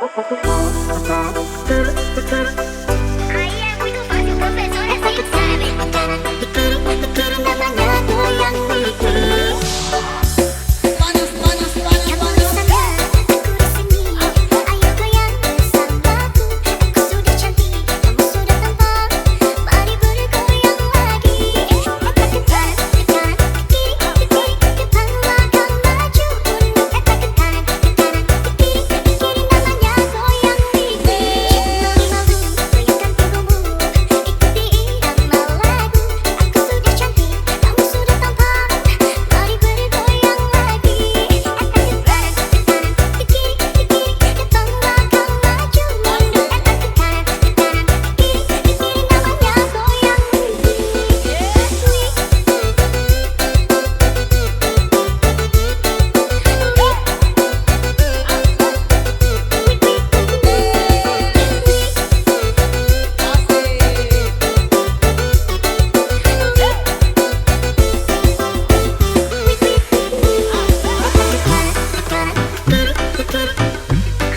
Aí é muito fácil, o professor é sempre sabe. Namanya goyang dikit. Panas, panas, panas, panas. Aku di sini, ayo goyang bersamaku. Aku sudah cantik, kamu sudah tampan. Mari bergoyang lagi. Tekan, tekan, kiri, ke kiri, depan belakang maju mundur. Tekan, tekan, ke kiri, namanya goyang dikit. Jangan malu, goyangkan tubuhmu, ikuti irama lagu. Aku sudah cantik, kamu sudah tampan. Mari bergoyang lagi. Tekan, tekan, ke kiri, depan belakang maju mundur. Tekan, tekan, ke kiri, namanya goyang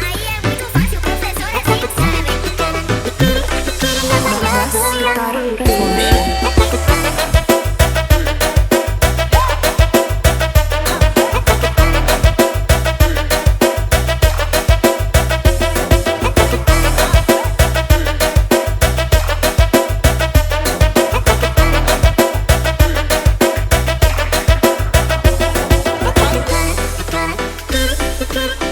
Aí é muito fácil, o professor é sempre sabe. Namanya goyang Tekan, tekan,